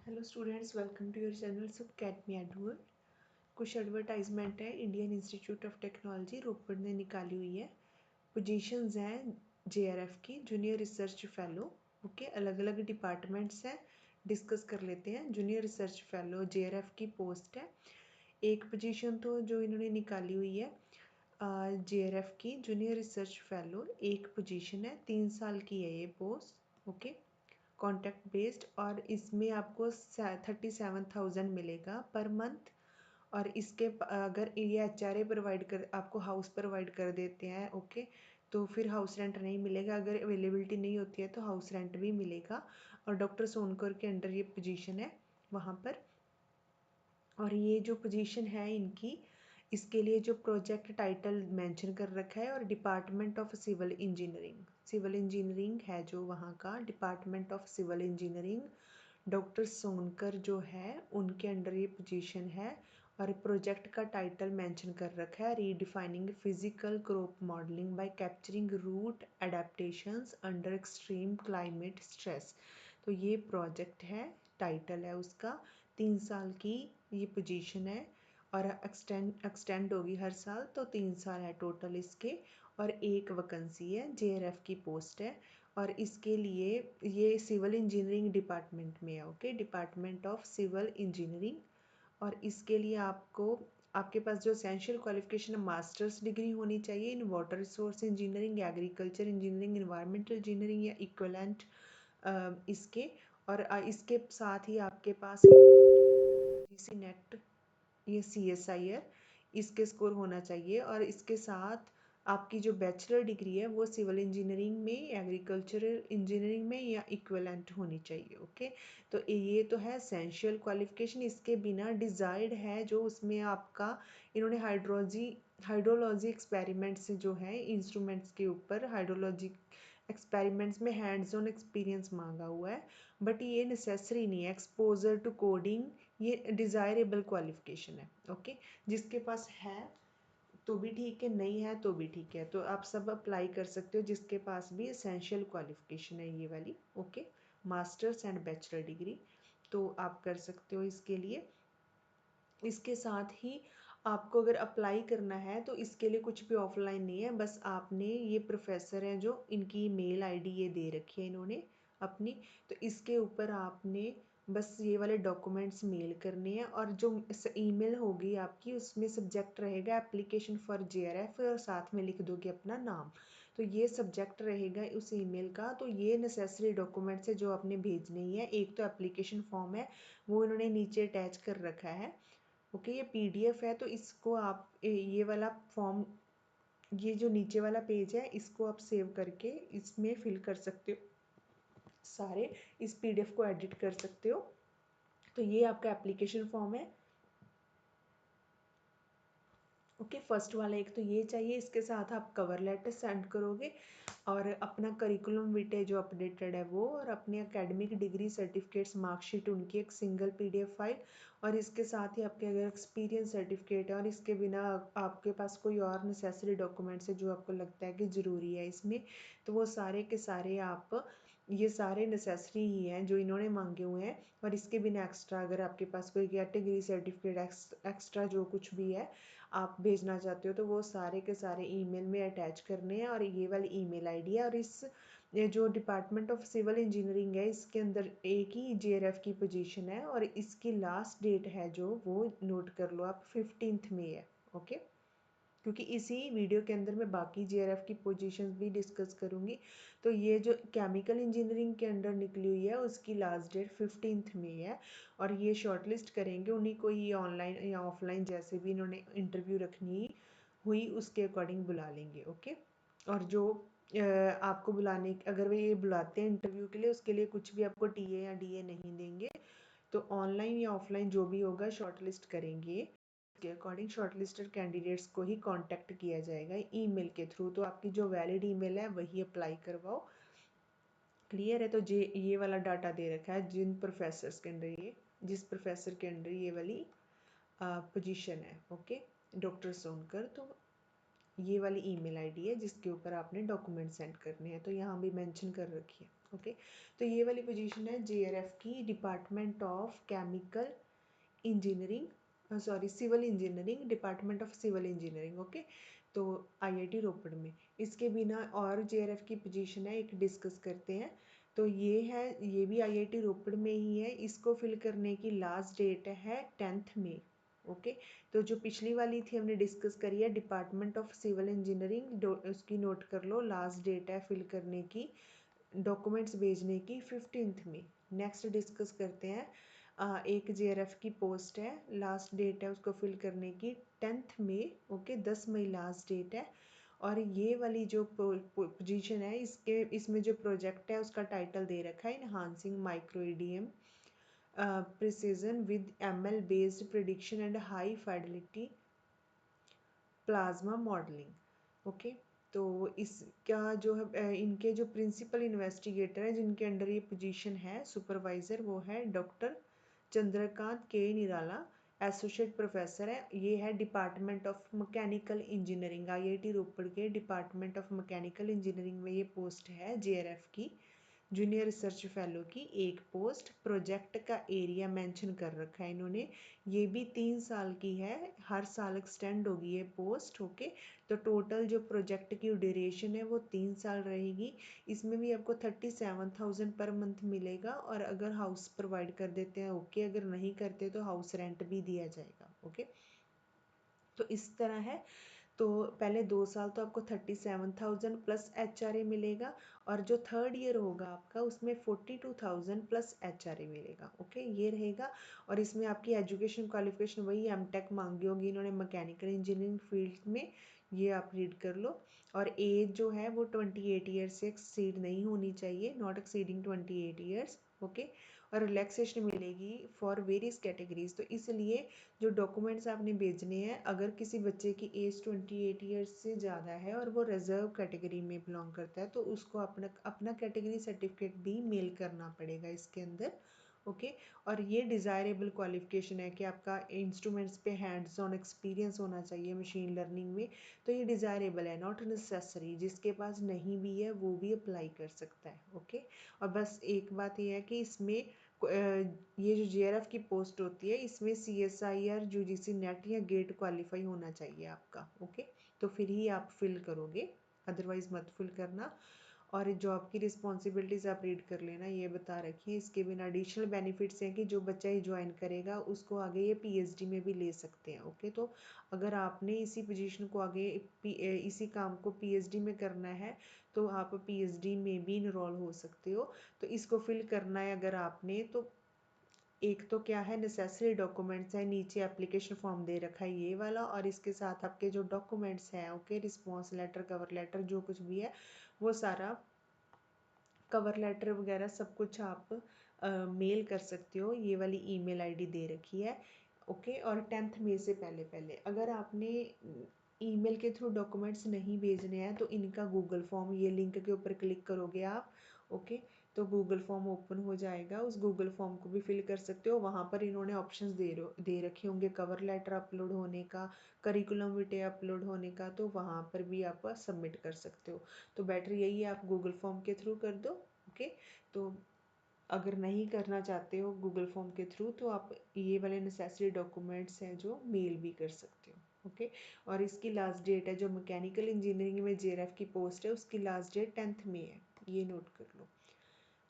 Hello students, welcome to your channel सब कैट मी एडवर्ड। कुछ एडवर्टाइजमेंट है Indian Institute of Technology Ropar ने निकाली हुई है। पोजीशंस हैं जेआरएफ की, जूनियर रिसर्च फेलो। ओके, अलग अलग डिपार्टमेंट्स हैं, डिस्कस कर लेते हैं। जूनियर रिसर्च फेलो जेआरएफ की पोस्ट है। एक पोजीशन तो जो इन्होंने निकाली हुई है जेआरएफ की जूनियर रिसर्च फेलो, एक पोजीशन है, 3 साल की है ये पोस्ट। ओके, कॉन्ट्रैक्ट बेस्ड, और इसमें आपको 37,000 मिलेगा पर मंथ। और इसके अगर ये एचआरए प्रोवाइड कर आपको हाउस प्रोवाइड कर देते हैं, ओके, तो फिर हाउस रेंट नहीं मिलेगा। अगर अवेलेबिलिटी नहीं होती है तो हाउस रेंट भी मिलेगा। और डॉक्टर सोनकर के अंडर ये पोजीशन है वहाँ पर। और ये जो पोजीशन है इनकी, इसके लिए जो प्रोजेक्ट टाइटल मेंशन कर रखा है, और department of civil engineering, civil engineering है जो वहाँ का department of civil engineering, doctor Sonkar जो है उनके अंडर ये पोजीशन है। और प्रोजेक्ट का टाइटल मेंशन कर रखा है, redefining physical crop modelling by capturing root adaptations under extreme climate stress. तो ये प्रोजेक्ट है, टाइटल है उसका। 3 साल की ये पोजीशन है, और एक्सटेंड होगी हर साल, तो 3 साल है टोटल इसके। और एक वैकेंसी है, जेआरएफ की पोस्ट है। और इसके लिए ये सिविल इंजीनियरिंग डिपार्टमेंट में है। Okay, department of civil engineering. और इसके लिए आपको आपके पास जो एसेंशियल क्वालिफिकेशन मास्टर्स डिग्री होनी चाहिए in water resource engineering, agriculture engineering, environmental engineering या इक्वलेंट इसके। और इसके साथ ही आपके पास जीसी नेट, ये CSIR, इसके स्कोर होना चाहिए। और इसके साथ आपकी जो बैचलर डिग्री है वो सिविल इंजीनियरिंग में, एग्रीकल्चरल इंजीनियरिंग में या इक्विवेलेंट होनी चाहिए। ओके, तो ये तो है एसेंशियल क्वालिफिकेशन। इसके बिना डिजायर्ड है जो उसमें आपका इन्होंने हाइड्रोलॉजी एक्सपेरिमेंट्स जो है इंस्ट्रूमेंट्स के ऊपर हाइड्रोलॉजी एक्सपेरिमेंट्स में हैंड्स ऑन एक्सपीरियंस मांगा हुआ है, बट ये नेसेसरी नहीं है। एक्सपोजर टू कोडिंग ये डिज़ायरेबल क्वालिफिकेशन है। ओके, जिसके पास है तो भी ठीक है, नहीं है तो भी ठीक है, तो आप सब अप्लाई कर सकते हो जिसके पास भी एसेंशियल क्वालिफिकेशन है ये वाली। Okay, masters and bachelor degree, तो आप कर सकते हो इसके लिए। इसके साथ ही आपको अगर अप्लाई करना है तो इसके लिए कुछ भी ऑफलाइन नहीं है, बस आपने ये प्रोफेसर हैं जो इनकी मेल आईडी ये दे रखी है इन्होंने अपनी, तो इसके ऊपर आपने बस ये वाले डॉक्यूमेंट्स मेल करने हैं। और जो ईमेल होगी आपकी उसमें सब्जेक्ट रहेगा एप्लीकेशन फॉर जेआरएफ, और साथ में लिख दोगे अपना नाम। तो ये सब्जेक्ट रहेगा उस ईमेल का। तो ये नेसेसरी डॉक्यूमेंट्स है जो आपने भेजने ही है। एक तो एप्लीकेशन फॉर्म है, वो इन्होंने नीचे अटैच कर रखा है। ओके, ये पीडीएफ है, तो इसको आप ये वाला फॉर्म, ये जो नीचे वाला पेज है इसको आप सेव करके इसमें फिल कर सकते हो सारे, इस पीडीएफ को एडिट कर सकते हो। तो ये आपका एप्लीकेशन फॉर्म है। ओके, फर्स्ट वाला एक तो ये चाहिए, इसके साथ आप कवर लेटर सेंड करोगे, और अपना करिकुलम विटे जो अपडेटेड है वो, और अपने एकेडमिक डिग्री सर्टिफिकेट्स मार्कशीट उनकी एक सिंगल पीडीएफ फाइल, और इसके साथ ही आपके अगर एक्सपीरियंस सर्टिफिकेट है, और इसके बिना आपके पास कोई और नेसेसरी डॉक्यूमेंट्स है जो आपको लगता है कि ज़रूरी है इसमें, तो वो सारे के सारे आप, ये सारे नेसेसरी ही हैं जो इन्होंने मांगे हुए हैं। और इसके बिना एक्स्ट्रा अगर आपके पास कोई कैटेगरी सर्टिफिकेट एक्स्ट्रा जो कुछ भी है आप भेजना चाहते हो, तो वो सारे के सारे ईमेल में अटैच करने हैं। और ये वाली ईमेल आईडी है। और इस ये जो डिपार्टमेंट ऑफ सिविल इंजीनियरिंग है इसके अंदर एक ही जेआरएफ की पोजीशन है, और इसकी लास्ट डेट है जो वो नोट कर लो आप, 15 मई है। ओके, क्योंकि इसी वीडियो के अंदर मैं बाकी जेआरएफ की पोजीशंस भी डिस्कस करूंगी। तो ये जो केमिकल इंजीनियरिंग के अंडर निकली हुई है उसकी लास्ट डेट 15 मई है। और ये शॉर्टलिस्ट करेंगे उन्हीं को, ये ऑनलाइन या ऑफलाइन जैसे भी इन्होंने इंटरव्यू रखनी हुई उसके अकॉर्डिंग बुला लेंगे। ओके, और जो आपको बुलाने, अगर वे ये बुलाते हैं इंटरव्यू के लिए, उसके लिए कुछ भी आपको टीए या डीए नहीं देंगे। तो ऑनलाइन या ऑफलाइन जो भी होगा शॉर्टलिस्ट करेंगे, के अकॉर्डिंग शॉर्टलिस्टेड कैंडिडेट्स को ही कांटेक्ट किया जाएगा ईमेल के थ्रू। तो आपकी जो वैलिड ईमेल है वही अप्लाई करवाओ। क्लियर है? तो ये वाला डाटा दे रखा है जिन प्रोफेसर्स के अंदर ये, जिस प्रोफेसर के अंदर ये वाली पोजीशन है। ओके, डॉक्टर सोनकर, तो ये वाली ईमेल आईडी है जिसके ऊपर आपने डॉक्यूमेंट सेंड करने हैं, तो यहाँ भी मेंशन कर रखी है। ओके। तो ये वाली पोजीशन है JRF की, department of chemical engineering, sorry civil engineering, department of civil engineering. Okay, तो IIT रोपड़ में। इसके बिना और JRF की पोजीशन है, एक डिस्कस करते हैं। तो ये है, ये भी IIT रोपड़ में ही है। इसको फिल करने की लास्ट डेट है 10 मई। ओके, तो जो पिछली वाली थी हमने डिस्कस करी है डिपार्टमेंट ऑफ सिविल इंजीनियरिंग, उसकी नोट कर लो, लास्ट डेट है फिल करने की, डॉक्यूमेंट्स भेजने की 15 में। नेक्स्ट डिस्कस करते हैं, एक JRF की पोस्ट है, लास्ट डेट है उसको फिल करने की 10 मई। ओके, 10 मई लास्ट डेट है। और ये वाली जो पोजीशन है, इसमें जो प्रोजेक्ट है उसका टाइटल दे रखा है enhancing micro EDM precision with ML based prediction and high fidelity plasma modelling. Okay, तो इसका जो है इनके जो प्रिंसिपल इन्वेस्टिगेटर है जिनके अंडर ये पोजीशन है, सुपरवाइजर, वो है डॉक्टर चंद्रकांत के निराला, एसोसिएट प्रोफेसर है। ये है department of mechanical engineering, IIT रोपड़ के डिपार्टमेंट ऑफ मैकेनिकल इंजीनियरिंग में ये पोस्ट है JRF की। जूनियर रिसर्च फेलो की एक पोस्ट, प्रोजेक्ट का एरिया मेंशन कर रखा है इन्होंने, ये भी 3 साल की है, हर साल एक्सटेंड होगी ये पोस्ट। ओके, तो टोटल जो प्रोजेक्ट की ड्यूरेशन है वो 3 साल रहेगी। इसमें भी आपको 37,000 पर मंथ मिलेगा, और अगर हाउस प्रोवाइड कर देते हैं ओके, अगर नहीं करते तो हाउस रेंट भी दिया जाएगा। ओके, तो इस तरह है। तो पहले 2 साल तो आपको 37,000 प्लस HRA मिलेगा, और जो थर्ड ईयर होगा आपका उसमें 42,000 प्लस HRA मिलेगा। ओके, ये रहेगा। और इसमें आपकी एजुकेशन क्वालिफिकेशन वही MTech मांगी होगी इन्होंने मैकेनिकल इंजीनियरिंग फील्ड में, ये आप रीड कर लो। और एज जो है वो 28 ईयर्स से एक्सीड नहीं होनी चाहिए, नॉट एक्सीडिंग 28 ईयर्स। ओके, और रिलैक्सेशन मिलेगी फॉर वेरियस कैटेगरीज। तो इसलिए जो डॉक्यूमेंट्स आपने भेजने हैं, अगर किसी बच्चे की एज 28 ईयर्स से ज़्यादा है और वो रिजर्व कैटेगरी में बिलोंग करता है, तो उसको अपना अपना कैटेगरी सर्टिफिकेट भी मेल करना पड़ेगा इसके अंदर। ओके, और ये डिज़ायरेबल क्वालिफिकेशन है कि आपका इंस्ट्रूमेंट्स पे हैंड्स ऑन एक्सपीरियंस होना चाहिए मशीन लर्निंग में। तो ये डिज़ायरेबल है, नॉट नेसेसरी, जिसके पास नहीं भी है वो भी अप्लाई कर सकता है। ओके, और बस एक बात ये है कि इसमें ये जो JRF की पोस्ट होती है इसमें CSIR UGC नेट या गेट क्वालिफाई होना चाहिए आपका। ओके, तो फिर ही आप फिल करोगे, अदरवाइज मत फिल करना। और जॉब की रिस्पॉन्सिबिलिटीज़ आप रीड कर लेना, ये बता रखी है। इसके बिना एडिशनल बेनिफिट्स हैं कि जो बच्चा ये ज्वाइन करेगा उसको आगे ये PhD में भी ले सकते हैं। ओके, तो अगर आपने इसी पोजीशन को आगे इसी काम को PhD में करना है तो आप PhD में भी इनरोल हो सकते हो। तो इसको फिल करना है अगर आपने, तो एक तो क्या है, नेसेसरी डॉक्यूमेंट्स है, नीचे एप्लीकेशन फॉर्म दे रखा है ये वाला, और इसके साथ आपके जो डॉक्यूमेंट्स हैं, okay, response letter, cover letter, जो कुछ भी है वो सारा, कवर लेटर वगैरह सब कुछ आप मेल कर सकते हो, ये वाली ईमेल आईडी दे रखी है। ओके, और 10 मई से पहले पहले अगर आपने ईमेल के थ्रू डॉक्यूमेंट्स नहीं भेजने हैं तो इनका गूगल फॉर्म, ये लिंक के ऊपर क्लिक करोगे आप। ओके, तो गूगल फॉर्म ओपन हो जाएगा, उस गूगल फॉर्म को भी फिल कर सकते हो। वहाँ पर इन्होंने ऑप्शंस दे रखे होंगे कवर लेटर अपलोड होने का, करिकुलम विटे अपलोड होने का, तो वहाँ पर भी आप सबमिट कर सकते हो। तो बेटर यही है आप गूगल फॉर्म के थ्रू कर दो। ओके, तो अगर नहीं करना चाहते हो गूगल फॉर्म के थ्रू तो आप ये वाले नेसेसरी डॉक्यूमेंट्स हैं जो मेल भी कर सकते हो। ओके, और इसकी लास्ट डेट है, जो मैकेनिकल इंजीनियरिंग में JRF की पोस्ट है उसकी लास्ट डेट 10 में है, ये नोट कर लो।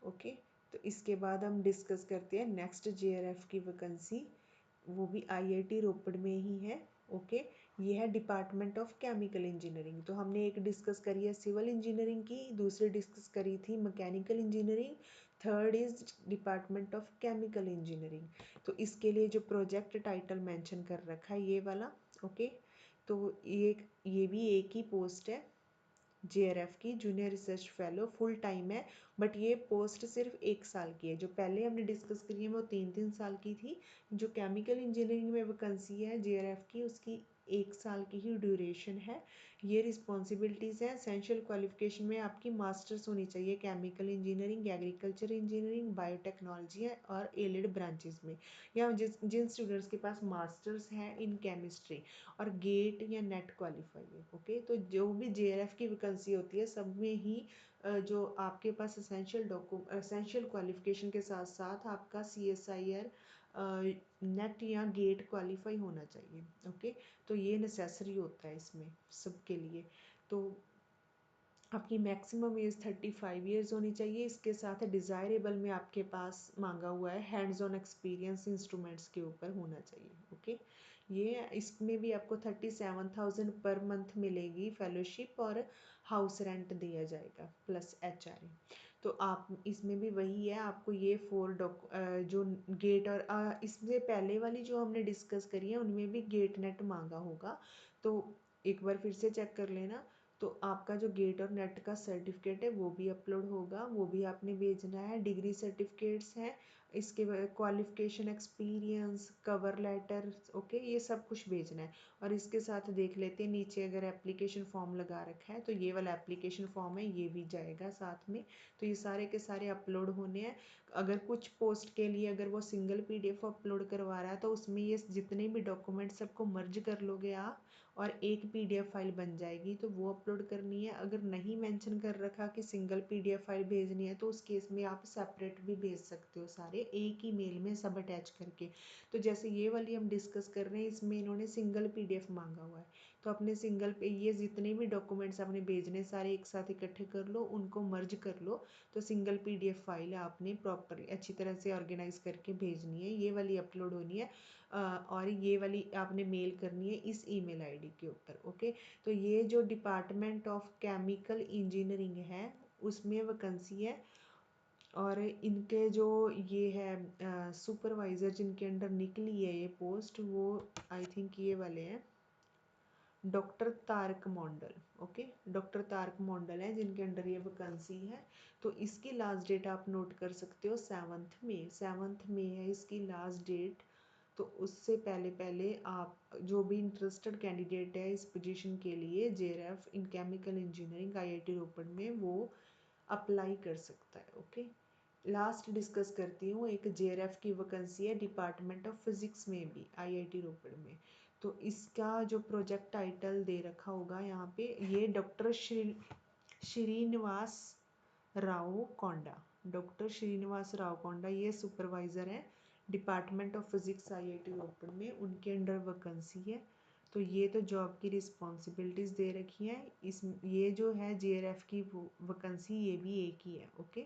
ओके, तो इसके बाद हम डिस्कस करते हैं नेक्स्ट JRF की वैकेंसी, वो भी IIT रोपड़ में ही है। ओके, ये है डिपार्टमेंट ऑफ केमिकल इंजीनियरिंग। तो हमने एक डिस्कस करी है सिविल इंजीनियरिंग की, दूसरी डिस्कस करी थी mechanical engineering, third is department of chemical engineering. तो इसके लिए जो प्रोजेक्ट टाइटल मेंशन कर रखा है ये वाला। ओके, तो ये भी एक ही पोस्ट है JRF की, junior research fellow, full time है। बट ये पोस्ट सिर्फ 1 साल की है, जो पहले हमने डिस्कस करी है वो 3-3 साल की थी। जो केमिकल इंजीनियरिंग में वैकेंसी है JRF की उसकी 1 साल की ही ड्यूरेशन है। ये रिस्पॉन्सिबिलिटीज़ हैं, एसेंशियल क्वालिफिकेशन में आपकी मास्टर्स होनी चाहिए chemical engineering, agriculture engineering, biotechnology और एलिड ब्रांचेस में, या जिन स्टूडेंट्स के पास मास्टर्स हैं इन केमिस्ट्री, और गेट या नेट क्वालिफाई है। ओके, तो जो भी JRF की वैकेंसी होती है सब में ही जो आपके पास एसेंशियल क्वालिफिकेशन के साथ साथ आपका CSIR नेट या गेट क्वालिफाई होना चाहिए। ओके, तो ये नेसेसरी होता है इसमें सबके लिए। तो आपकी मैक्सिमम एज 35 ईयर्स होनी चाहिए। इसके साथ डिज़ायरेबल में आपके पास मांगा हुआ है हैंड्स ऑन एक्सपीरियंस इंस्ट्रूमेंट्स के ऊपर होना चाहिए। ओके, ये इसमें भी आपको 37,000 पर मंथ मिलेगी फेलोशिप, और हाउस रेंट दिया जाएगा प्लस HRA। तो आप इसमें भी वही है, आपको ये जो गेट और इससे पहले वाली जो हमने डिस्कस करी है उनमें भी गेट नेट मांगा होगा, तो एक बार फिर से चेक कर लेना। तो आपका जो गेट और नेट का सर्टिफिकेट है वो भी अपलोड होगा, वो भी आपने भेजना है। डिग्री सर्टिफिकेट्स हैं, इसके qualification, experience, cover letter, okay, ये सब कुछ भेजना है। और इसके साथ देख लेते हैं नीचे अगर एप्लीकेशन फॉर्म लगा रखा है तो ये वाला एप्लीकेशन फॉर्म है, ये भी जाएगा साथ में। तो ये सारे के सारे अपलोड होने हैं। अगर कुछ पोस्ट के लिए अगर वो सिंगल PDF अपलोड करवा रहा है तो उसमें ये जितने भी डॉक्यूमेंट सबको मर्ज कर लोगे आप और एक PDF फाइल बन जाएगी, तो वो अपलोड करनी है। अगर नहीं मेंशन कर रखा कि सिंगल PDF फाइल भेजनी है तो उस केस में आप सेपरेट भी भेज सकते हो, सारे एक ही मेल में सब अटैच करके। तो जैसे ये वाली हम डिस्कस कर रहे हैं, इसमें इन्होंने सिंगल PDF मांगा हुआ है, तो अपने सिंगल पे ये जितने भी डॉक्यूमेंट्स आपने भेजने सारे एक साथ इकट्ठे कर लो, उनको मर्ज कर लो। तो सिंगल PDF फाइल आपने प्रॉपरली अच्छी तरह से ऑर्गेनाइज करके भेजनी है, ये वाली अपलोड होनी है। और ये वाली आपने मेल करनी है इस ईमेल आईडी के ऊपर। ओके, तो ये जो डिपार्टमेंट ऑफ केमिकल इंजीनियरिंग है उसमें वैकेंसी है, और इनके जो ये है सुपरवाइज़र जिनके अंडर निकली है ये पोस्ट, वो आई थिंक ये वाले हैं डॉक्टर तारक मंडल। ओके, डॉक्टर तारक मंडल है जिनके अंडर ये वैकेंसी है। तो इसकी लास्ट डेट आप नोट कर सकते हो 7 मई, 7 मई है इसकी लास्ट डेट। तो उससे पहले पहले आप जो भी इंटरेस्टेड कैंडिडेट है इस पोजीशन के लिए JRF इन केमिकल इंजीनियरिंग IIT रोपड़ में, वो अप्लाई कर सकता है। ओके, लास्ट डिस्कस करती हूँ, एक JRF की वैकेंसी है डिपार्टमेंट ऑफ फिजिक्स में भी IIT रोपड़ में। तो इसका जो प्रोजेक्ट टाइटल दे रखा होगा यहाँ पे, ये डॉक्टर श्रीनिवास राव कोंडा, डॉक्टर श्रीनिवास राव कोंडा ये सुपरवाइज़र है department of physics IIT Ropar में, उनके अंडर वैकेंसी है। तो ये तो जॉब की रिस्पॉन्सिबिलिटीज़ दे रखी हैं। इस ये जो है JRF की वैकेंसी ये भी एक ही है। ओके,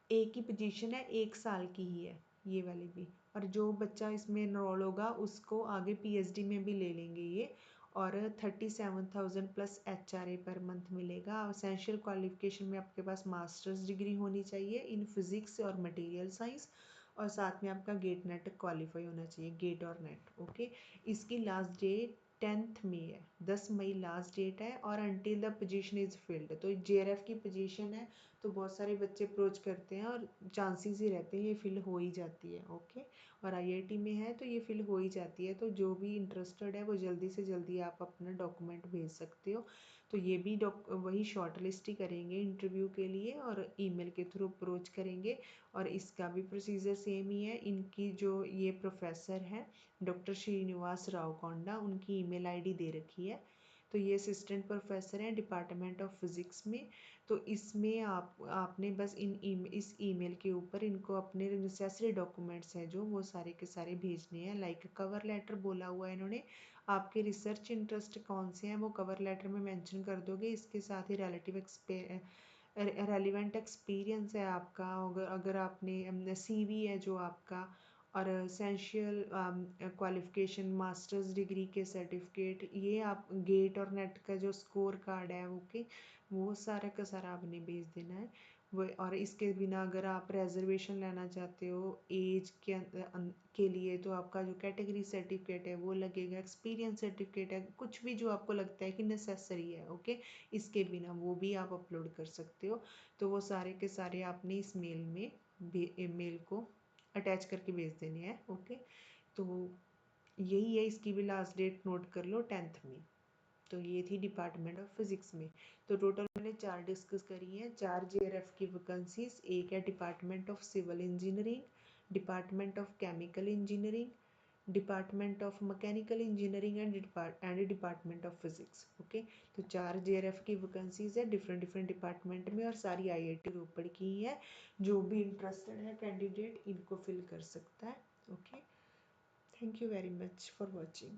एक ही पोजीशन है, 1 साल की ही है ये वाली भी। और जो बच्चा इसमें इनरोल होगा उसको आगे PhD में भी ले लेंगे ये, और 37,000 प्लस HRA पर मंथ मिलेगा। असेंशियल क्वालिफिकेशन में आपके पास मास्टर्स डिग्री होनी चाहिए इन फिजिक्स और मटेरियल साइंस, और साथ में आपका गेट नेट क्वालिफाई होना चाहिए, गेट और नेट। ओके, इसकी लास्ट डेट 10 मई है, 10 मई लास्ट डेट है, और until the position is filled. तो JRF की पोजीशन है तो बहुत सारे बच्चे अप्रोच करते हैं और चांसेस ही रहते हैं ये फिल हो ही जाती है। ओके, और IIT में है तो ये फिल हो ही जाती है। तो जो भी इंटरेस्टेड है वो जल्दी से जल्दी आप अपना डॉक्यूमेंट भेज सकते हो। तो ये भी वही शॉर्ट लिस्ट ही करेंगे इंटरव्यू के लिए और ईमेल के थ्रू अप्रोच करेंगे। और इसका भी प्रोसीजर सेम ही है। इनकी जो ये प्रोफेसर है डॉक्टर श्रीनिवास राव कोंडा, उनकी ईमेल ID दे रखी है। तो ये असिस्टेंट प्रोफेसर हैं डिपार्टमेंट ऑफ फिजिक्स में। तो इसमें आपने बस इस ईमेल के ऊपर इनको अपने नेसेसरी डॉक्यूमेंट्स हैं जो वो सारे के सारे भेजने हैं। लाइक कवर लेटर बोला हुआ है इन्होंने, आपके रिसर्च इंटरेस्ट कौन से हैं वो कवर लेटर में मेंशन कर दोगे। इसके साथ ही रेलिवेंट एक्सपीरियंस है आपका, अगर आपने CV है जो आपका, और एसेंशियल क्वालिफिकेशन मास्टर्स डिग्री के सर्टिफिकेट, ये आप गेट और नेट का जो स्कोर कार्ड है ओके, वो सारा का सारा आपने भेज देना है वो। और इसके बिना अगर आप रिजर्वेशन लेना चाहते हो एज के लिए तो आपका जो कैटेगरी सर्टिफिकेट है वो लगेगा, एक्सपीरियंस सर्टिफिकेट है, कुछ भी जो आपको लगता है कि नेसेसरी है ओके, इसके बिना वो भी आप अपलोड कर सकते हो। तो वो सारे के सारे आपने इस मेल को अटैच करके भेज देने हैं। ओके, तो यही है, इसकी भी लास्ट डेट नोट कर लो 10 मई। तो ये थी डिपार्टमेंट ऑफ फिजिक्स में। तो टोटल मैंने 4 डिस्कस करी हैं, 4 JRF की वैकेंसीज। एक है department of civil engineering, department of chemical engineering, department of mechanical engineering and department of physics. Okay, तो 4 जेआरएफ की वैकेंसीज है डिफरेंट डिफरेंट डिपार्टमेंट में और सारी आईआईटी रोपड़ की ही है। जो भी इंटरेस्टेड है कैंडिडेट इनको फिल कर सकता है। Okay, thank you very much for watching.